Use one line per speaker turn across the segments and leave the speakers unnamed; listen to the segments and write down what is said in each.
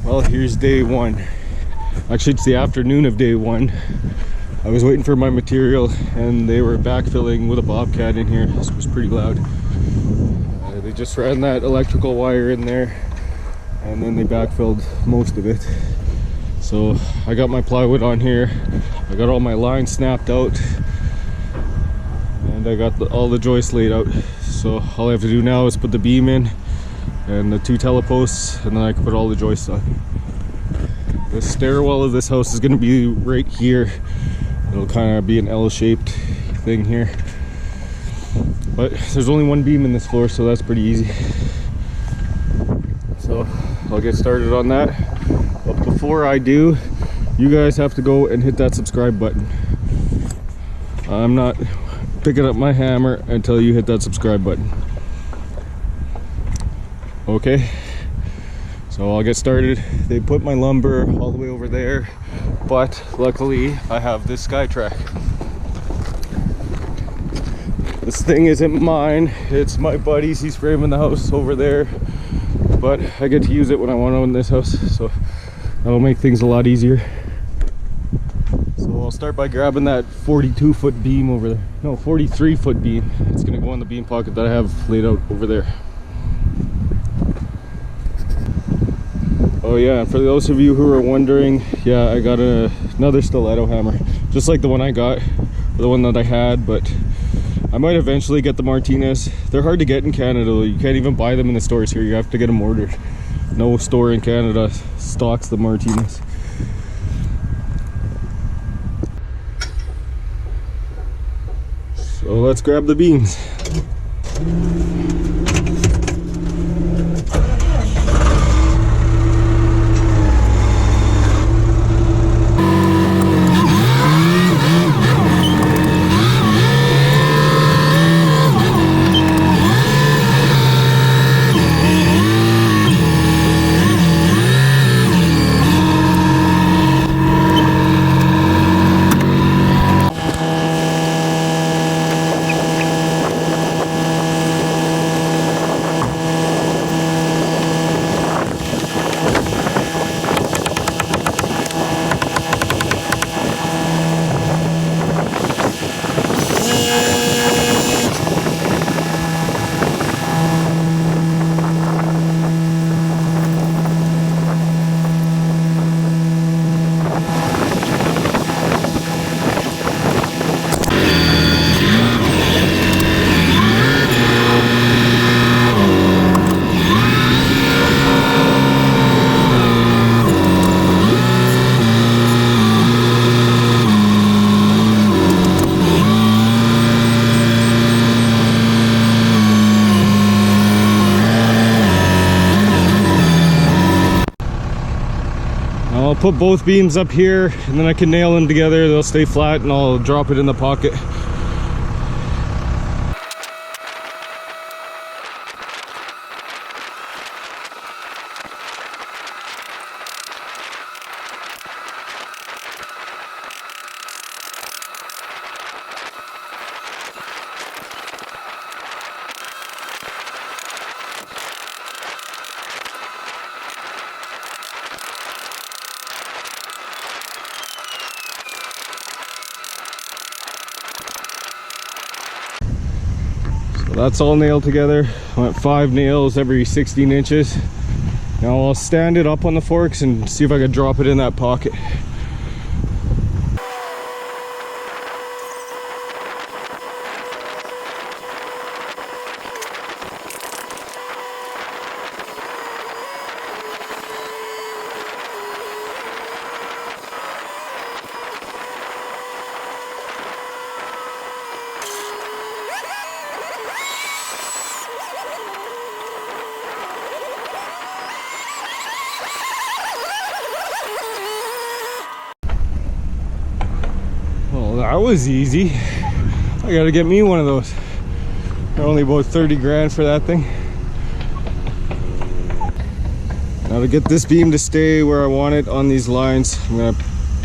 Well, here's day one. Actually, it's the afternoon of day one. I was waiting for my material and they were backfilling with a bobcat in here. This was pretty loud. They just ran that electrical wire in there and then they backfilled most of it. So I got my plywood on here. I got all my lines snapped out and I got all the joists laid out. So all I have to do now is put the beam in and the 2 teleposts, and then I can put all the joists on. The stairwell of this house is going to be right here. It'll kind of be an L-shaped thing here, but there's only one beam in this floor, so that's pretty easy. So I'll get started on that, but before I do, you guys have to go and hit that subscribe button. I'm not picking up my hammer until you hit that subscribe button. Okay, so I'll get started. They put my lumber all the way over there, but luckily I have this SkyTrack. This thing isn't mine, it's my buddy's. He's framing the house over there, but I get to use it when I want to in this house, so that'll make things a lot easier. So I'll start by grabbing that 42-foot beam over there. No, 43-foot beam. It's gonna go in the beam pocket that I have laid out over there. Oh yeah, and for those of you who are wondering, yeah, I got another stiletto hammer, just like the one I got, or the one that I had, but I might eventually get the Martinez. They're hard to get in Canada though. You can't even buy them in the stores here. You have to get them ordered. No store in Canada stocks the Martinez. So let's grab the beams. I'll put both beams up here and then I can nail them together. They'll stay flat and I'll drop it in the pocket. That's all nailed together. I went 5 nails every 16 inches. Now I'll stand it up on the forks and see if I can drop it in that pocket. That was easy. I gotta get me one of those. They're only about 30 grand for that thing. Now to get this beam to stay where I want it on these lines, I'm gonna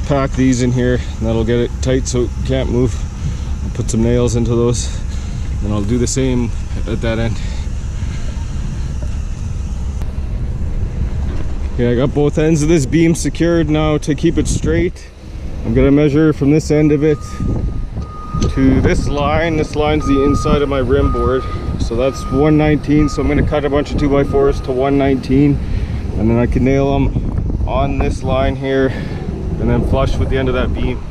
pack these in here and that'll get it tight so it can't move. I'll put some nails into those and I'll do the same at that end. Okay, I got both ends of this beam secured now. To keep it straight, I'm gonna measure from this end of it to this line. This line's the inside of my rim board, so that's 119. So I'm gonna cut a bunch of 2x4s to 119, and then I can nail them on this line here and then flush with the end of that beam.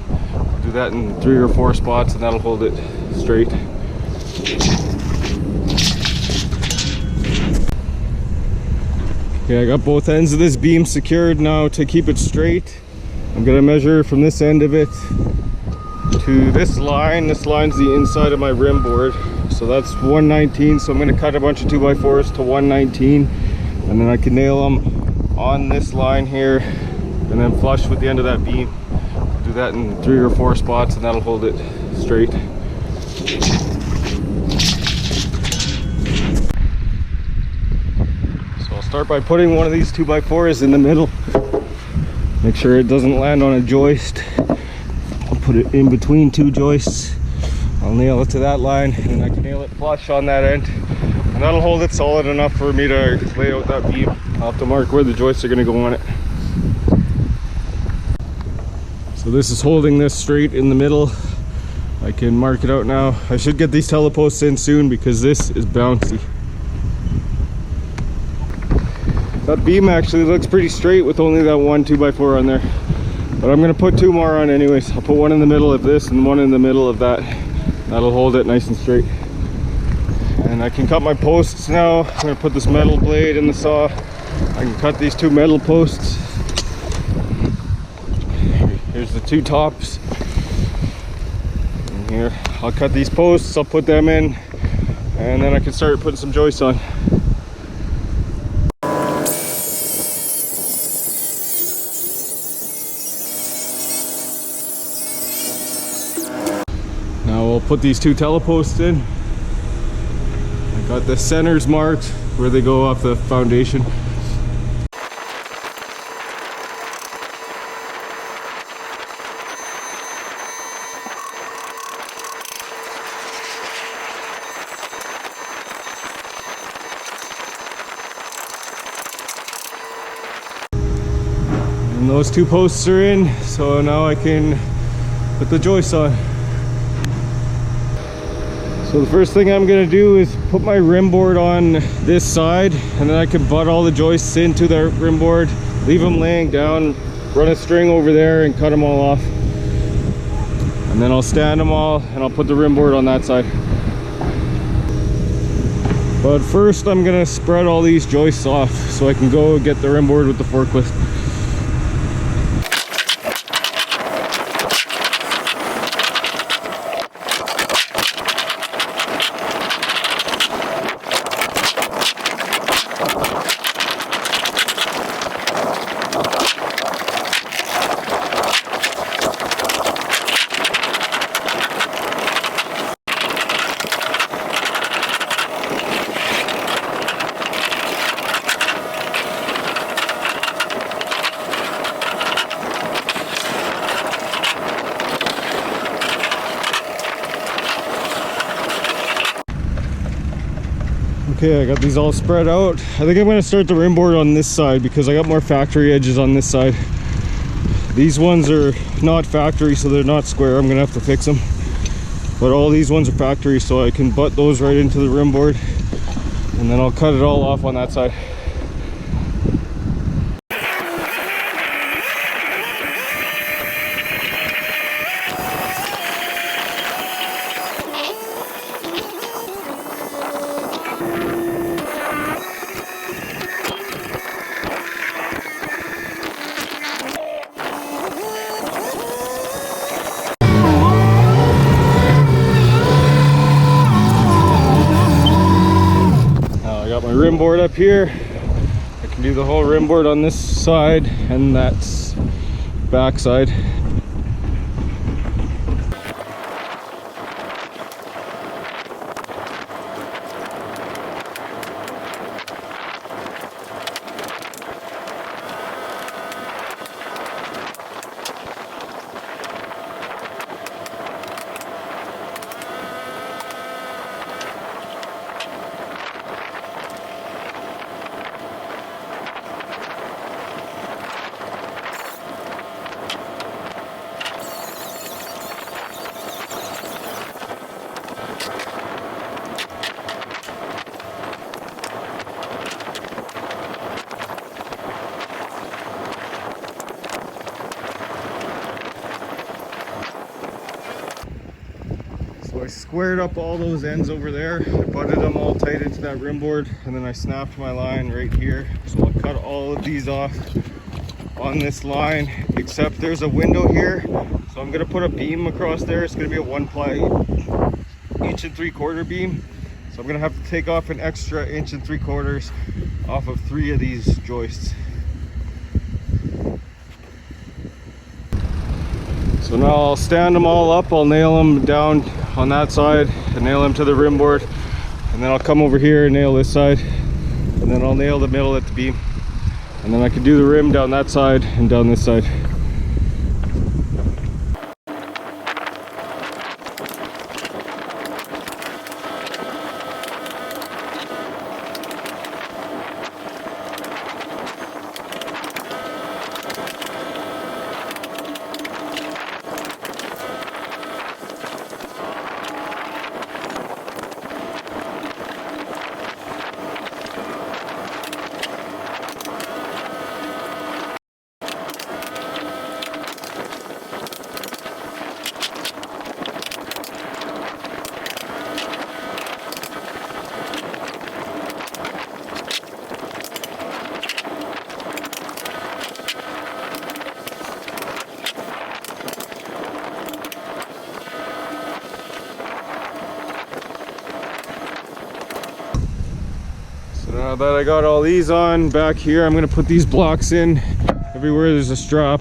Do that in 3 or 4 spots, and that'll hold it straight. Okay, I got both ends of this beam secured now. To keep it straight, I'm gonna measure from this end of it to this line. This line's the inside of my rim board, so that's 119. So I'm gonna cut a bunch of 2x4s to 119, and then I can nail them on this line here and then flush with the end of that beam. Do that in 3 or 4 spots, and that'll hold it straight. So I'll start by putting one of these 2x4s in the middle. Make sure it doesn't land on a joist. I'll put it in between 2 joists. I'll nail it to that line, and I can nail it flush on that end, and that'll hold it solid enough for me to lay out that beam. I'll have to mark where the joists are going to go on it. So this is holding this straight in the middle. I can mark it out now. I should get these teleposts in soon because this is bouncy. That beam actually looks pretty straight with only that one 2x4 on there. But I'm gonna put 2 more on anyways. I'll put one in the middle of this and one in the middle of that. That'll hold it nice and straight. And I can cut my posts now. I'm gonna put this metal blade in the saw. I can cut these 2 metal posts. Here's the 2 tops. And here, I'll cut these posts, I'll put them in, and then I can start putting some joists on. Now we'll put these 2 teleposts in. I got the centers marked where they go off the foundation. And those 2 posts are in, so now I can put the joists on. So the first thing I'm gonna do is put my rim board on this side, and then I can butt all the joists into the rim board, leave them laying down, run a string over there and cut them all off. And then I'll stand them all and I'll put the rim board on that side. But first I'm gonna spread all these joists off so I can go get the rim board with the forklift. Okay, I got these all spread out. I think I'm gonna start the rim board on this side because I got more factory edges on this side. These ones are not factory, so they're not square. I'm gonna have to fix them. But all these ones are factory, so I can butt those right into the rim board, and then I'll cut it all off on that side. My rim board up here. I can do the whole rim board on this side, and that's back side. squared up all those ends over there. I butted them all tight into that rim board, and then I snapped my line right here. So I'll cut all of these off on this line, except there's a window here. So I'm gonna put a beam across there. It's gonna be a 1-ply 1 3/4 beam. So I'm gonna have to take off an extra 1 3/4 off of 3 of these joists. So now I'll stand them all up, I'll nail them down on that side and nail them to the rim board, and then I'll come over here and nail this side, and then I'll nail the middle at the beam, and then I can do the rim down that side and down this side. Now that I got all these on back here, I'm going to put these blocks in everywhere there's a strap.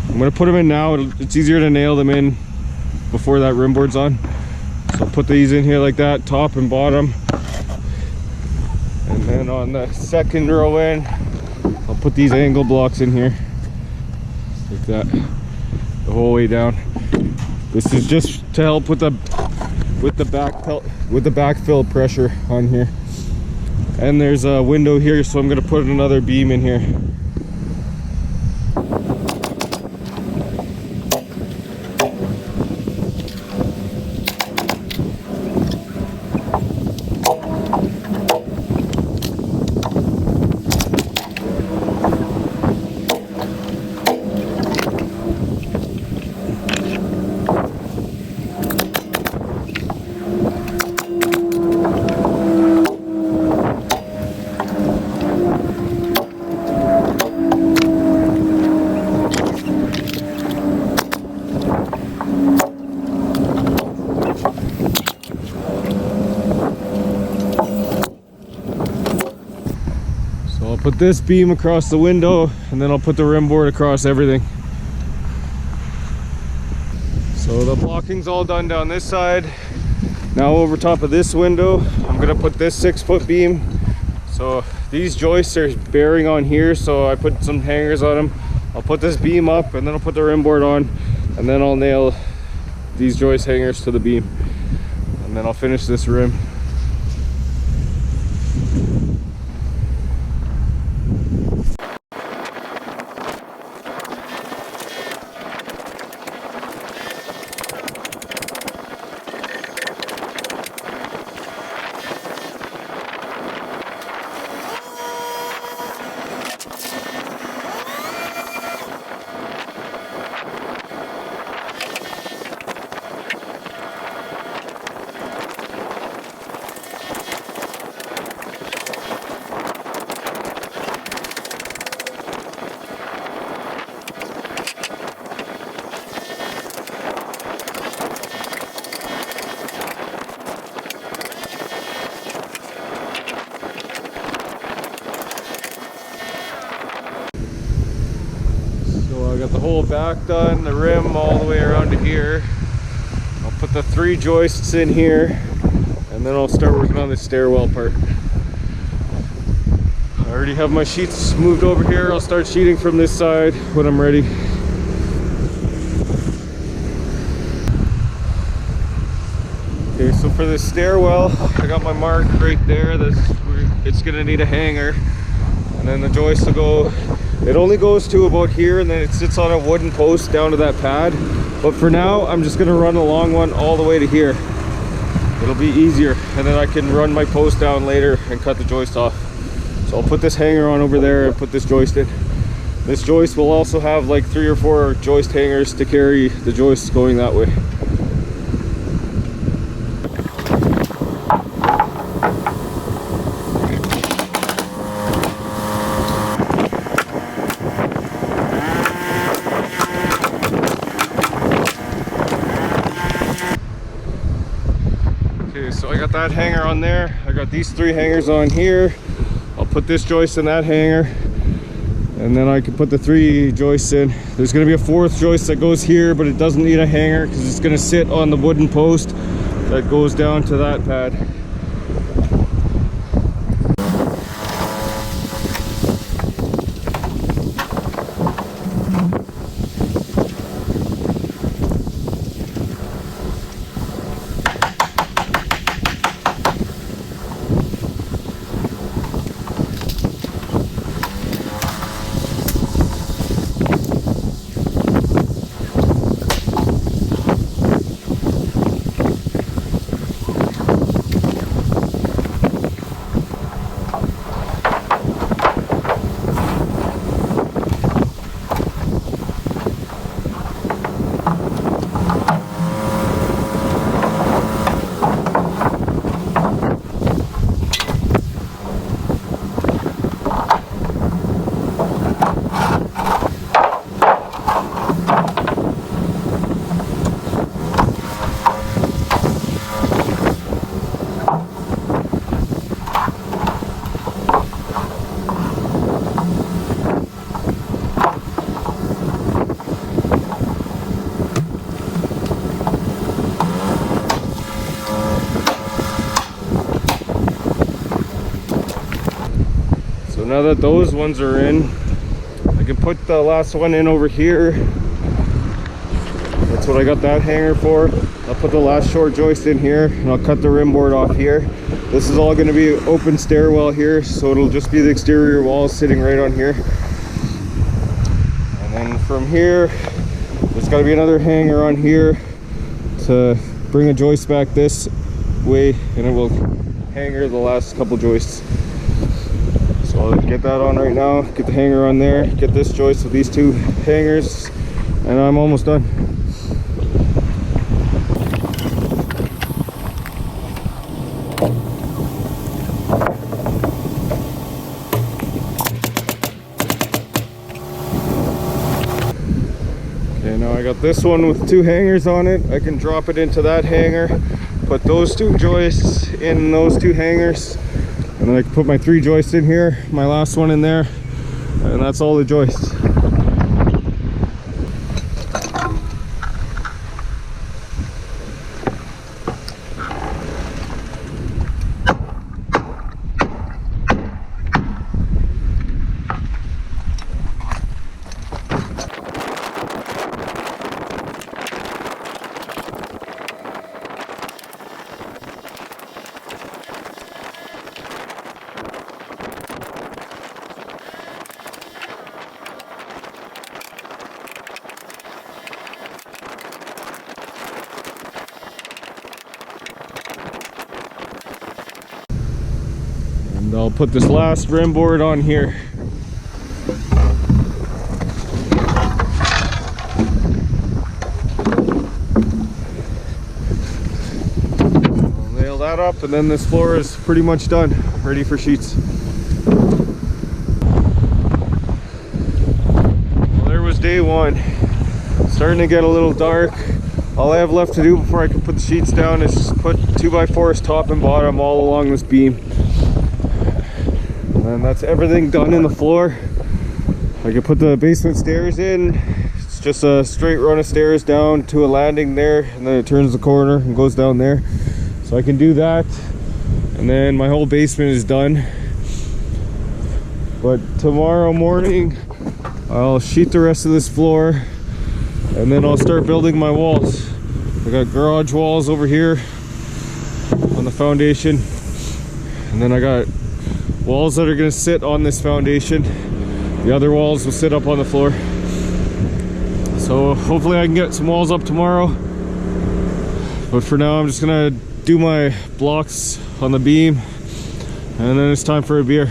I'm going to put them in now. It's easier to nail them in before that rim board's on. So I'll put these in here like that, top and bottom. And then on the second row in, I'll put these angle blocks in here like that, the whole way down. This is just to help with the backfill pressure on here. And there's a window here, so I'm going to put another beam in here. Put this beam across the window, and then I'll put the rim board across everything. So the blocking's all done down this side. Now over top of this window, I'm gonna put this 6-foot beam. So these joists are bearing on here, so I put some hangers on them. I'll put this beam up, and then I'll put the rim board on, and then I'll nail these joist hangers to the beam, and then I'll finish this rim. Got the whole back done, the rim all the way around to here. I'll put the 3 joists in here, and then I'll start working on the stairwell part. I already have my sheets moved over here. I'll start sheeting from this side when I'm ready. Okay, so for the stairwell, I got my mark right there. It's gonna need a hanger, and then the joist will go. It only goes to about here, and then it sits on a wooden post down to that pad. But for now, I'm just gonna run a long one all the way to here. It'll be easier, and then I can run my post down later and cut the joist off. So I'll put this hanger on over there and put this joist in. This joist will also have like 3 or 4 joist hangers to carry the joists going that way. got that hanger on there. I got these 3 hangers on here. I'll put this joist in that hanger, and then I can put the 3 joists in. There's going to be a 4th joist that goes here, but it doesn't need a hanger because it's going to sit on the wooden post that goes down to that pad. Now that those ones are in, I can put the last one in over here. That's what I got that hanger for. I'll put the last short joist in here, and I'll cut the rim board off here. This is all going to be open stairwell here, so it'll just be the exterior walls sitting right on here. And then from here, there's got to be another hanger on here to bring a joist back this way, and it will hanger the last couple joists. So I'll get that on right now, get the hanger on there, get this joist with these 2 hangers, and I'm almost done. Okay, now I got this one with 2 hangers on it. I can drop it into that hanger, put those 2 joists in those 2 hangers, and then I can put my 3 joists in here, my last one in there, and that's all the joists. And I'll put this last rim board on here. I'll nail that up, and then this floor is pretty much done, ready for sheets. Well, there was day 1. It's starting to get a little dark. All I have left to do before I can put the sheets down is just put 2x4s top and bottom all along this beam. And that's everything done in the floor. I can put the basement stairs in. It's just a straight run of stairs down to a landing there, and then it turns the corner and goes down there. So I can do that, and then my whole basement is done. But tomorrow morning I'll sheet the rest of this floor, and then I'll start building my walls. I got garage walls over here on the foundation, and then I got walls that are going to sit on this foundation. The other walls will sit up on the floor. So hopefully I can get some walls up tomorrow, but for now I'm just gonna do my blocks on the beam, and then it's time for a beer.